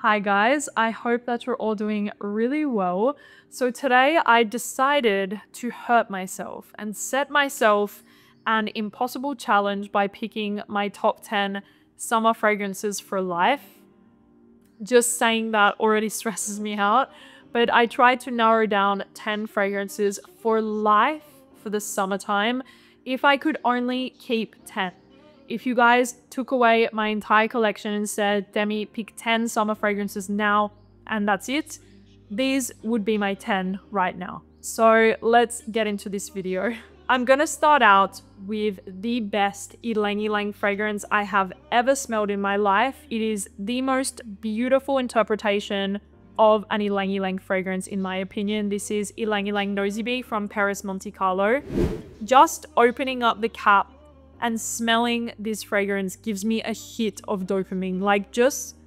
Hi guys, I hope that you're all doing really well. So today I decided to hurt myself and set myself an impossible challenge by picking my top 10 summer fragrances for life. Just saying that already stresses me out, but I tried to narrow down 10 fragrances for life for the summertime if I could only keep 10. If you guys took away my entire collection and said, Demi, pick 10 summer fragrances now, and that's it, these would be my 10 right now. So let's get into this video. I'm gonna start out with the best Ylang-Ylang fragrance I have ever smelled in my life. It is the most beautiful interpretation of an Ylang-Ylang fragrance in my opinion. This is Ylang-Ylang Nosy from Perris, Monte Carlo. Just opening up the cap and smelling this fragrance gives me a hit of dopamine. Like just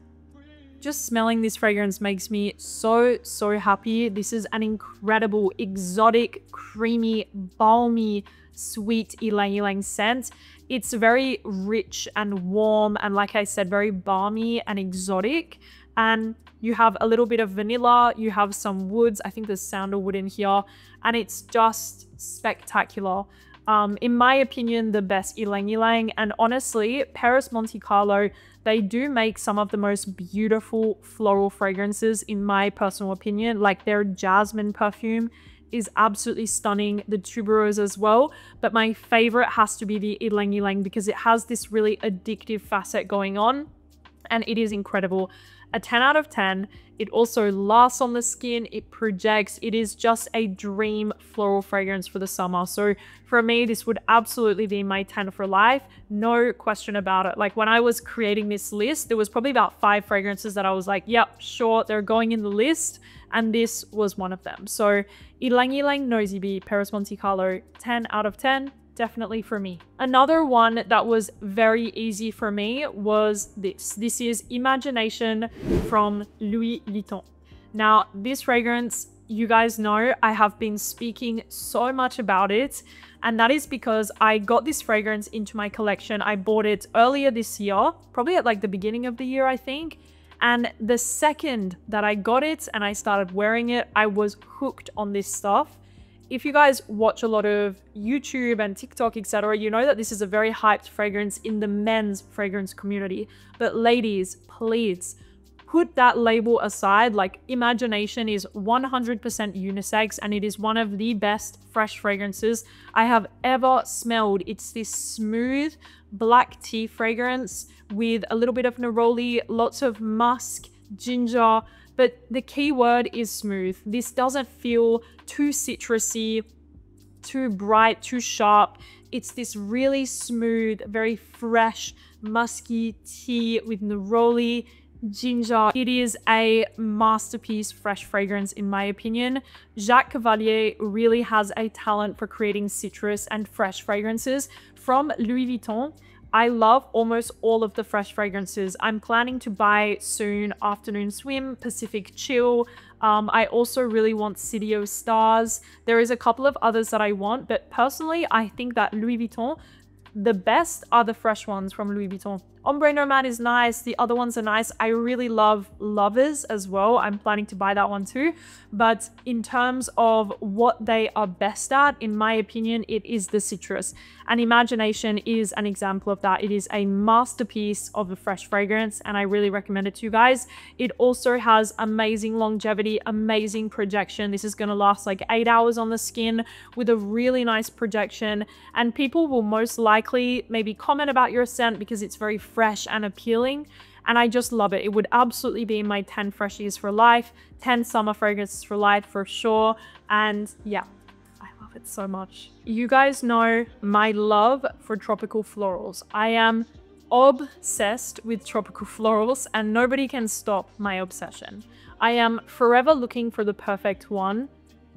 smelling this fragrance makes me so happy. This is an incredible, exotic, creamy, balmy, sweet Ylang-Ylang scent. It's very rich and warm and, like I said, very balmy and exotic. And you have a little bit of vanilla, you have some woods, I think there's sandalwood in here, and it's just spectacular. In my opinion, the best Ylang-Ylang, and honestly, Perris Monte Carlo, they do make some of the most beautiful floral fragrances in my personal opinion. Like their jasmine perfume is absolutely stunning, the tuberose as well, but my favorite has to be the Ylang-Ylang because it has this really addictive facet going on, and it is incredible. A 10 out of 10. It also lasts on the skin, it projects, it is just a dream floral fragrance for the summer. So for me, this would absolutely be my 10 for life, no question about it. Like when I was creating this list, there was probably about 5 fragrances that I was like, yep, sure, they're going in the list, and this was one of them. So Ylang-Ylang Nosy Perris Monte Carlo, 10 out of 10. Definitely for me. Another one that was very easy for me was this. This is Imagination from Louis Vuitton. Now, this fragrance, you guys know I have been speaking so much about it, and that is because I got this fragrance into my collection. I bought it earlier this year, probably at like the beginning of the year, I think. And the second that I got it and I started wearing it, I was hooked on this stuff. If you guys watch a lot of YouTube and TikTok, etc., you know that this is a very hyped fragrance in the men's fragrance community. But ladies, please put that label aside. Like, Imagination is 100% unisex, and it is one of the best fresh fragrances I have ever smelled. It's this smooth black tea fragrance with a little bit of neroli, lots of musk, ginger, but the key word is smooth. This doesn't feel too citrusy, too bright, too sharp. It's this really smooth, very fresh, musky tea with neroli, ginger. It is a masterpiece fresh fragrance in my opinion. Jacques Cavalier really has a talent for creating citrus and fresh fragrances. From Louis Vuitton, I love almost all of the fresh fragrances. I'm planning to buy soon Afternoon Swim, Pacific Chill. I also really want City of Stars. There is a couple of others that I want, but personally, I think that Louis Vuitton, the best are the fresh ones from Louis Vuitton. Ombre Nomad is nice. The other ones are nice. I really love Lovers as well. I'm planning to buy that one too. But in terms of what they are best at, in my opinion, it is the citrus. And Imagination is an example of that. It is a masterpiece of a fresh fragrance, and I really recommend it to you guys. It also has amazing longevity, amazing projection. This is going to last like 8 hours on the skin with a really nice projection. And people will most likely maybe comment about your scent because it's very fresh and appealing, and I just love it. It would absolutely be in my 10 freshies for life, 10 summer fragrances for life for sure. And yeah, I love it so much. You guys know my love for tropical florals. I am obsessed with tropical florals, and nobody can stop my obsession. I am forever looking for the perfect one.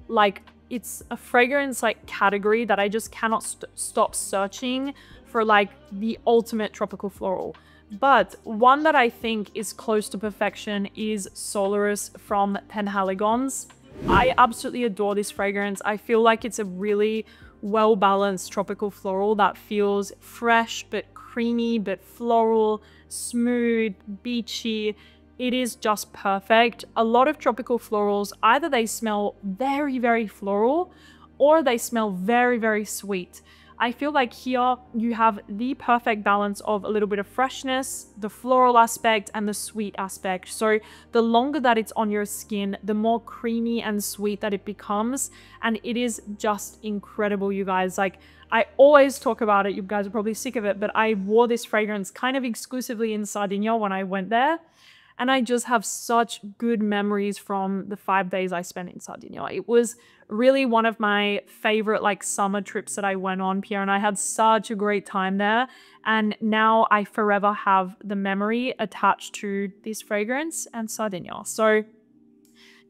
Like, it's a fragrance like category that I just cannot stop searching for, like the ultimate tropical floral. But one that I think is close to perfection is Solaris from PENHALIGONS. I absolutely adore this fragrance. I feel like it's a really well-balanced tropical floral that feels fresh but creamy but floral, smooth, beachy. It is just perfect. A lot of tropical florals, either they smell very, very floral or they smell very, very sweet. I feel like here you have the perfect balance of a little bit of freshness, the floral aspect, and the sweet aspect. So the longer that it's on your skin, the more creamy and sweet that it becomes. And it is just incredible, you guys. Like, I always talk about it. You guys are probably sick of it, but I wore this fragrance kind of exclusively in Sardinia when I went there. And I just have such good memories from the 5 days I spent in Sardinia. It was really one of my favorite like summer trips that I went on, Pierre, and I had such a great time there. And now I forever have the memory attached to this fragrance and Sardinia. So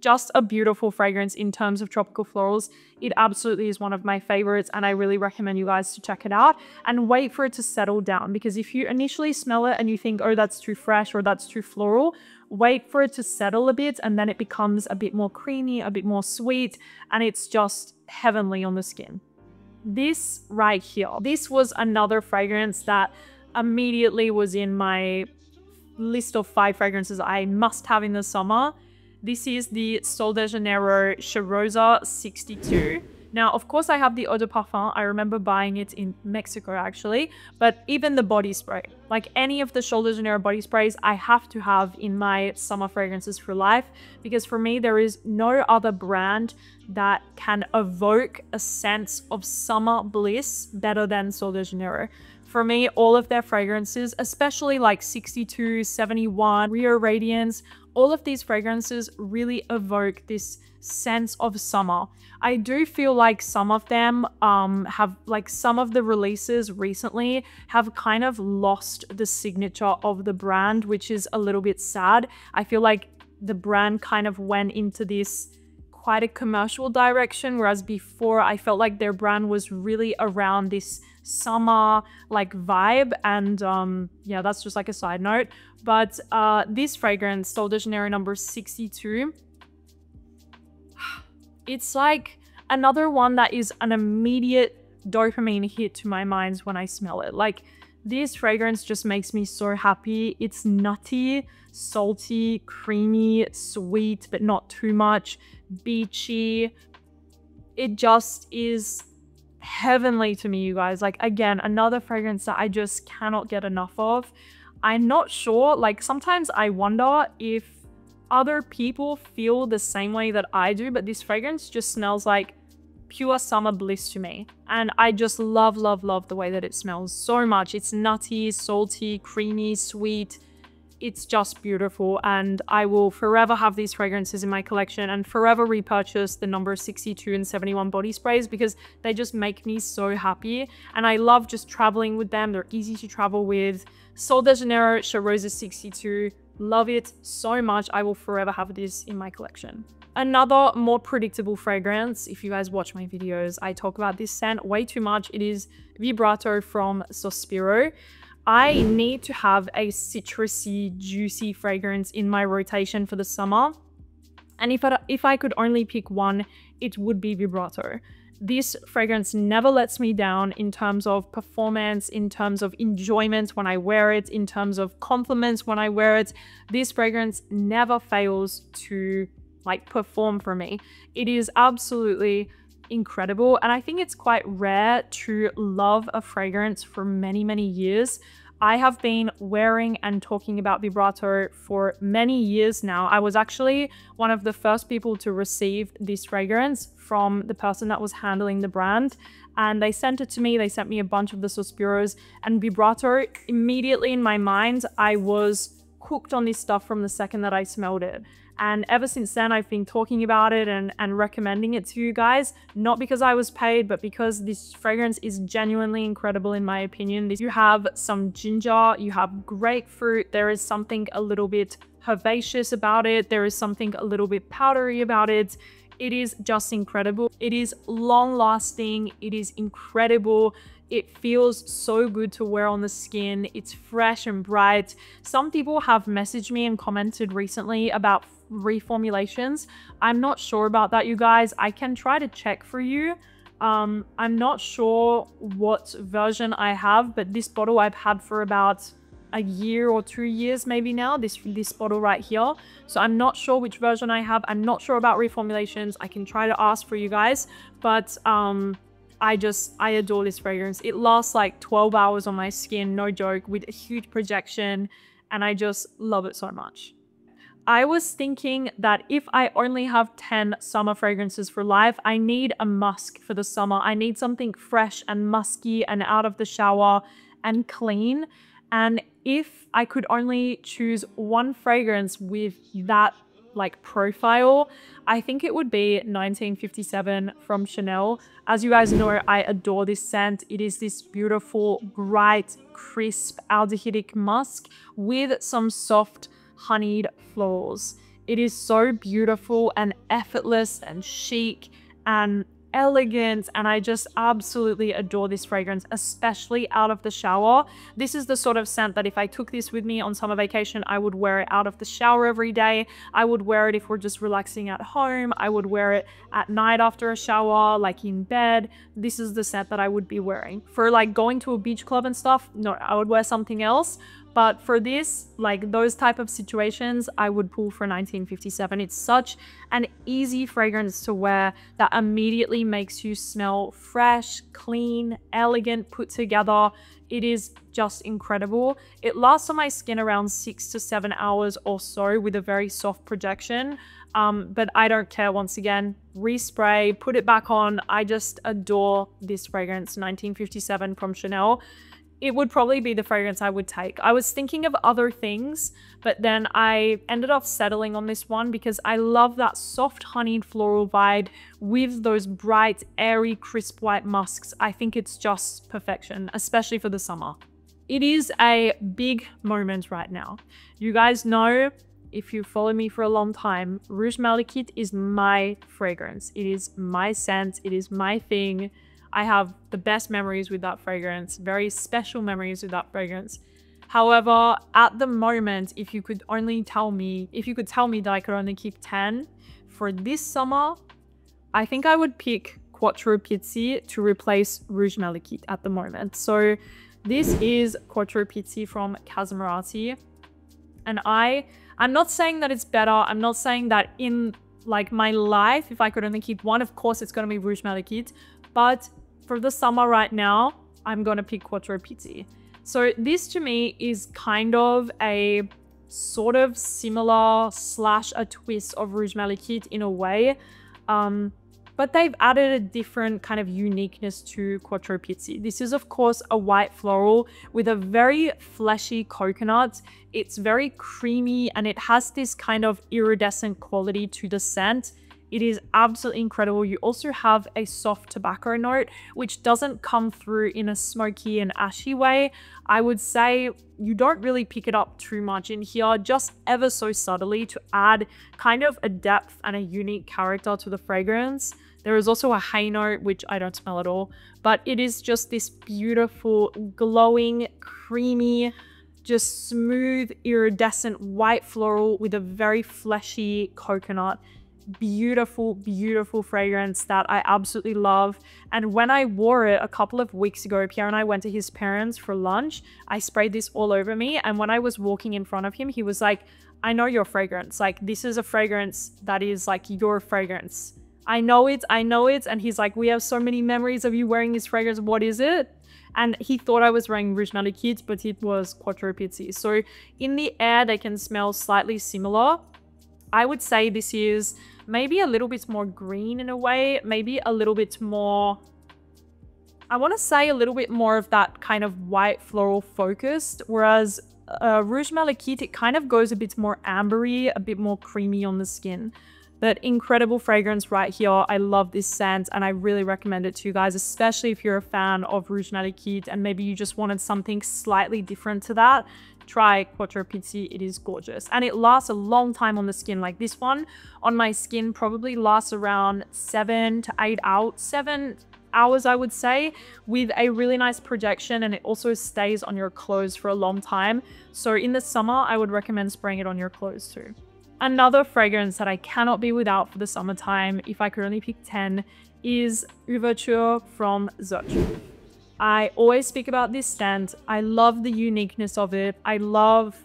just a beautiful fragrance in terms of tropical florals. It absolutely is one of my favorites, and I really recommend you guys to check it out and wait for it to settle down, because if you initially smell it and you think, oh, that's too fresh or that's too floral, wait for it to settle a bit, and then it becomes a bit more creamy, a bit more sweet, and it's just heavenly on the skin. This right here, this was another fragrance that immediately was in my list of 5 fragrances I must have in the summer. This is the Sol de Janeiro Cheirosa 62. Now, of course, I have the eau de parfum. I remember buying it in Mexico, actually. But even the body spray, like any of the Sol de Janeiro body sprays, I have to have in my summer fragrances for life. Because for me, there is no other brand that can evoke a sense of summer bliss better than Sol de Janeiro. For me, all of their fragrances, especially like 62, 71, Rio Radiance, all of these fragrances really evoke this sense of summer. I do feel like some of them have, like some of the releases recently have kind of lost the signature of the brand, which is a little bit sad. I feel like the brand kind of went into this quite a commercial direction, whereas before I felt like their brand was really around this summer like vibe. And yeah, that's just like a side note. But this fragrance, Sol de Janeiro number 62, it's like another one that is an immediate dopamine hit to my mind when I smell it. Like, this fragrance just makes me so happy. It's nutty, salty, creamy, sweet, but not too much, beachy. It just is heavenly to me, you guys. Like, again, another fragrance that I just cannot get enough of. I'm not sure, like sometimes I wonder if other people feel the same way that I do, but this fragrance just smells like pure summer bliss to me. And I just love, love, love the way that it smells so much. It's nutty, salty, creamy, sweet. It's just beautiful, and I will forever have these fragrances in my collection and forever repurchase the number 62 and 71 body sprays because they just make me so happy, and I love just traveling with them. They're easy to travel with. Sol de Janeiro Cheirosa 62, love it so much. I will forever have this in my collection. Another more predictable fragrance, if you guys watch my videos, I talk about this scent way too much. It is Vibrato from Sospiro. I need to have a citrusy, juicy fragrance in my rotation for the summer. And if I could only pick one, it would be Vibrato. This fragrance never lets me down in terms of performance, in terms of enjoyment when I wear it, in terms of compliments when I wear it. This fragrance never fails to like perform for me. It is absolutely incredible, and I think it's quite rare to love a fragrance for many, many years. I have been wearing and talking about Vibrato for many years now. I was actually one of the first people to receive this fragrance from the person that was handling the brand, and they sent it to me. They sent me a bunch of the Sospiros, and Vibrato, immediately in my mind, I was hooked on this stuff from the second that I smelled it. And ever since then, I've been talking about it and recommending it to you guys, not because I was paid, but because this fragrance is genuinely incredible in my opinion. You have some ginger, you have grapefruit, there is something a little bit herbaceous about it, there is something a little bit powdery about it. It is just incredible. It is long lasting, it is incredible. It feels so good to wear on the skin. It's fresh and bright. Some people have messaged me and commented recently about reformulations. I'm not sure about that, you guys. I can try to check for you. I'm not sure what version I have, but this bottle I've had for about a year or 2 years maybe now, this bottle right here. So I'm not sure which version I have. I'm not sure about reformulations. I can try to ask for you guys, but I adore this fragrance. It lasts like 12 hours on my skin, no joke, with a huge projection, and I just love it so much. I was thinking that if I only have 10 summer fragrances for life, I need a musk for the summer. I need something fresh and musky and out of the shower and clean. And if I could only choose one fragrance with that like profile, I think it would be 1957 from Chanel. As you guys know, I adore this scent. It is this beautiful, bright, crisp aldehydic musk with some soft honeyed florals. It is so beautiful and effortless and chic and elegant, and I just absolutely adore this fragrance, especially out of the shower. This is the sort of scent that if I took this with me on summer vacation, I would wear it out of the shower every day. I would wear it if we're just relaxing at home. I would wear it at night after a shower, like in bed. This is the scent that I would be wearing. For like going to a beach club and stuff, no, I would wear something else. But for this, like those type of situations, I would pull for 1957. It's such an easy fragrance to wear that immediately makes you smell fresh, clean, elegant, put together. It is just incredible. It lasts on my skin around 6 to 7 hours or so with a very soft projection. But I don't care. Once again, respray, put it back on. I just adore this fragrance, 1957 from Chanel. It would probably be the fragrance I would take. I was thinking of other things, but then I ended up settling on this one because I love that soft honeyed floral vibe with those bright, airy, crisp white musks. I think it's just perfection, especially for the summer. It is a big moment right now. You guys know, if you follow me for a long time, Rouge Malachite is my fragrance. It is my scent. It is my thing. I have the best memories with that fragrance, very special memories with that fragrance. However, at the moment, if you could tell me that I could only keep 10 for this summer, I think I would pick Quattro Pizzi to replace Rouge Malachite at the moment. So this is Quattro Pizzi from Kasmarati. And I'm not saying that it's better. I'm not saying that in like my life, if I could only keep one, of course it's going to be Rouge Malachite. But for the summer right now, I'm going to pick Quattro Pizzi. So this to me is kind of a sort of similar slash a twist of Rouge Malachite in a way. But they've added a different kind of uniqueness to Quattro Pizzi. This is of course a white floral with a very fleshy coconut. It's very creamy and it has this kind of iridescent quality to the scent. It is absolutely incredible. You also have a soft tobacco note, which doesn't come through in a smoky and ashy way. I would say you don't really pick it up too much in here, just ever so subtly to add kind of a depth and a unique character to the fragrance. There is also a hay note, which I don't smell at all, but it is just this beautiful, glowing, creamy, just smooth, iridescent white floral with a very fleshy coconut. Beautiful, beautiful fragrance that I absolutely love. And when I wore it a couple of weeks ago, Pierre and I went to his parents for lunch. I sprayed this all over me, and when I was walking in front of him, he was like, I know your fragrance. Like, this is a fragrance that is like your fragrance. I know it. And he's like, we have so many memories of you wearing this fragrance. What is it? And he thought I was wearing Rouge Malachite, but it was Quattro Pizzi. So in the air, they can smell slightly similar. I would say this is maybe a little bit more green in a way, maybe a little bit more, I want to say a little bit more of that kind of white floral focused, whereas Rouge Malachite, it kind of goes a bit more ambery, a bit more creamy on the skin. But incredible fragrance right here. I love this scent and I really recommend it to you guys, especially if you're a fan of Rouge Malachite and maybe you just wanted something slightly different to that. Try Quattro Pizzi. It is gorgeous and it lasts a long time on the skin. Like this one on my skin probably lasts around 7 to 8 hours, 7 hours I would say, with a really nice projection, and it also stays on your clothes for a long time. So in the summer I would recommend spraying it on your clothes too. Another fragrance that I cannot be without for the summertime, if I could only pick 10, is Ouverture from Xerjoff. I always speak about this scent. I love the uniqueness of it. I love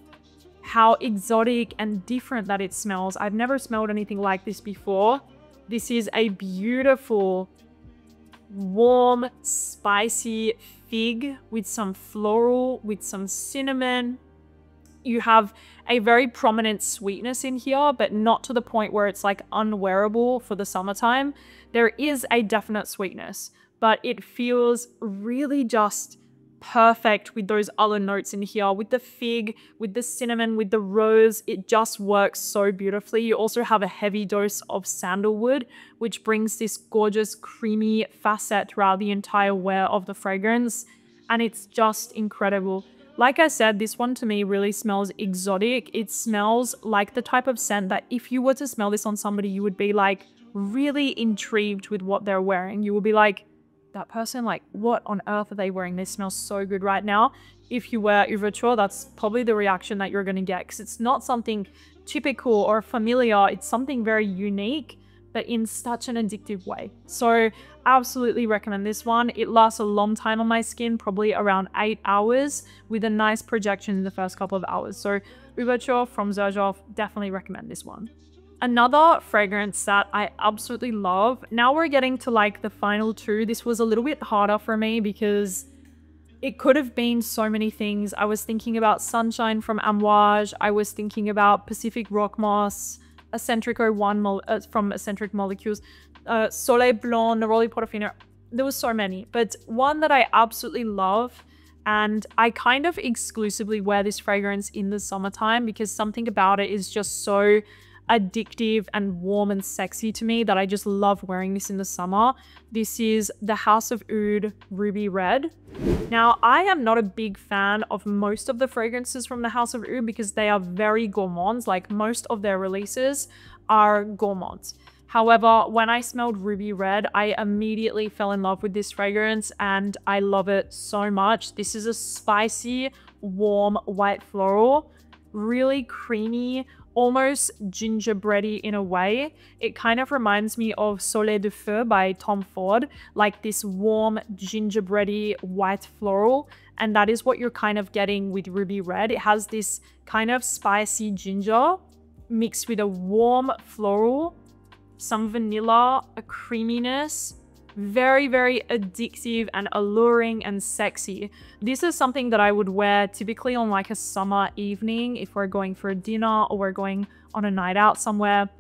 how exotic and different that it smells. I've never smelled anything like this before. This is a beautiful, warm, spicy fig with some floral, with some cinnamon. You have a very prominent sweetness in here, but not to the point where it's like unwearable for the summertime. There is a definite sweetness, but it feels really just perfect with those other notes in here, with the fig, with the cinnamon, with the rose. It just works so beautifully. You also have a heavy dose of sandalwood, which brings this gorgeous creamy facet throughout the entire wear of the fragrance, and it's just incredible. Like I said, this one to me really smells exotic. It smells like the type of scent that if you were to smell this on somebody, you would be like really intrigued with what they're wearing. You would be like, that person, like, what on earth are they wearing? They smell so good right now. If you wear Ouverture, that's probably the reaction that you're going to get, because it's not something typical or familiar. It's something very unique, but in such an addictive way. So absolutely recommend this one. It lasts a long time on my skin, probably around 8 hours, with a nice projection in the first couple of hours. So Ouverture from Xerjoff, definitely recommend this one. Another fragrance that I absolutely love. Now we're getting to like the final two. This was a little bit harder for me because it could have been so many things. I was thinking about Sunshine from Amouage. I was thinking about Pacific Rock Moss, Eccentric 01 from Eccentric Molecules, Soleil Blanc, Neroli Portofino. There was so many, but one that I absolutely love, and I kind of exclusively wear this fragrance in the summertime because something about it is just so addictive and warm and sexy to me that I just love wearing this in the summer. This is the House of Oud Ruby Red. Now, I am not a big fan of most of the fragrances from the House of Oud because they are very gourmands. Like, most of their releases are gourmands. However, when I smelled Ruby Red, I immediately fell in love with this fragrance and I love it so much. This is a spicy, warm white floral, really creamy, almost gingerbready in a way. It kind of reminds me of Soleil de Feu by Tom Ford, like this warm gingerbready white floral, and that is what you're kind of getting with Ruby Red. It has this kind of spicy ginger mixed with a warm floral, some vanilla, a creaminess. Very, very addictive and alluring and sexy. This is something that I would wear typically on like a summer evening if we're going for a dinner or we're going on a night out somewhere.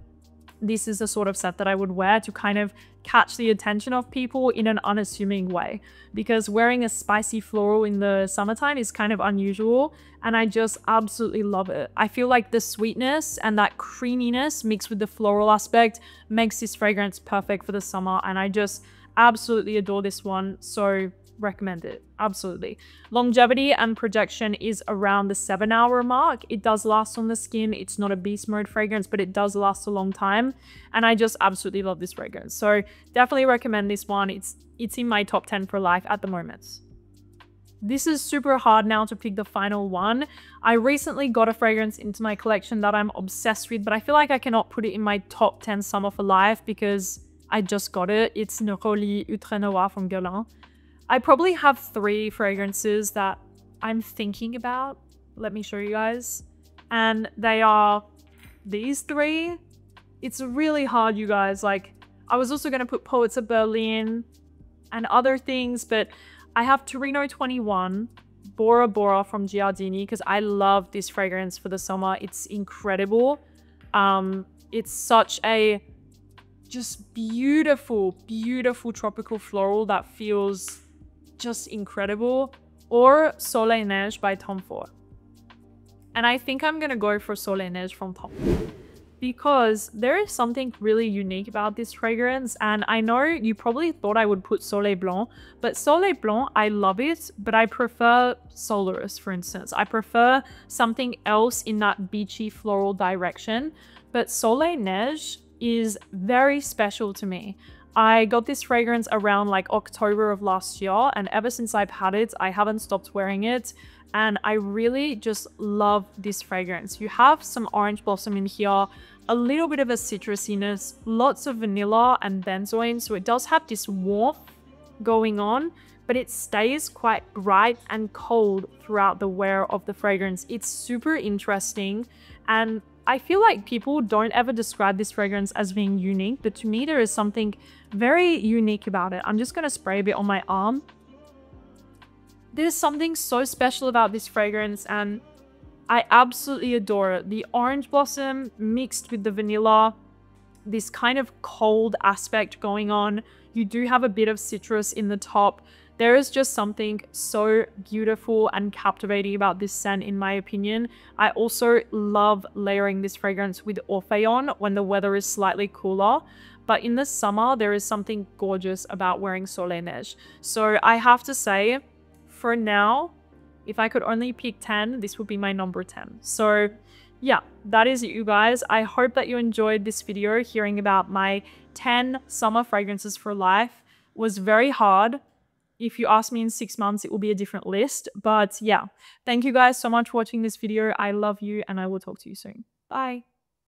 This is the sort of set that I would wear to kind of catch the attention of people in an unassuming way, because wearing a spicy floral in the summertime is kind of unusual, and I just absolutely love it. I feel like the sweetness and that creaminess mixed with the floral aspect makes this fragrance perfect for the summer, and I just absolutely adore this one. So recommend it. Absolutely. Longevity and projection is around the 7-hour mark. It does last on the skin. It's not a beast mode fragrance, but it does last a long time. And I just absolutely love this fragrance. So definitely recommend this one. It's in my top 10 for life at the moment. This is super hard now to pick the final one. I recently got a fragrance into my collection that I'm obsessed with, but I feel like I cannot put it in my top 10 summer for life because I just got it. It's Neroli Ultra Noir from Guerlain. I probably have 3 fragrances that I'm thinking about. Let me show you guys. And they are these 3. It's really hard, you guys. Like, I was also going to put Poets of Berlin and other things, but I have Torino 21, Bora Bora from Giardini, because I love this fragrance for the summer. It's incredible. It's such a just beautiful, beautiful tropical floral that feels just incredible. Or Soleil Neige by Tom Ford. And I think I'm gonna go for Soleil Neige from Tom Ford because there is something really unique about this fragrance. And I know you probably thought I would put Soleil Blanc, but Soleil Blanc, I love it, but I prefer Solaris, for instance. I prefer something else in that beachy floral direction, but Soleil Neige is very special to me. I got this fragrance around like October of last year, and ever since I've had it, I haven't stopped wearing it, and I really just love this fragrance. You have some orange blossom in here, a little bit of a citrusiness, lots of vanilla and benzoin, so it does have this warmth going on, but it stays quite bright and cold throughout the wear of the fragrance. It's super interesting, and I feel like people don't ever describe this fragrance as being unique, but to me there is something very unique about it. I'm just going to spray a bit on my arm. There's something so special about this fragrance, and I absolutely adore it. The orange blossom mixed with the vanilla, this kind of cold aspect going on. You do have a bit of citrus in the top. There is just something so beautiful and captivating about this scent, in my opinion. I also love layering this fragrance with Orphéon when the weather is slightly cooler. But in the summer, there is something gorgeous about wearing Soleil Neige. So I have to say, for now, if I could only pick 10, this would be my number 10. So yeah, that is it, you guys. I hope that you enjoyed this video. Hearing about my 10 summer fragrances for life was very hard. If you ask me in 6 months, it will be a different list. But yeah, thank you guys so much for watching this video. I love you, and I will talk to you soon. Bye.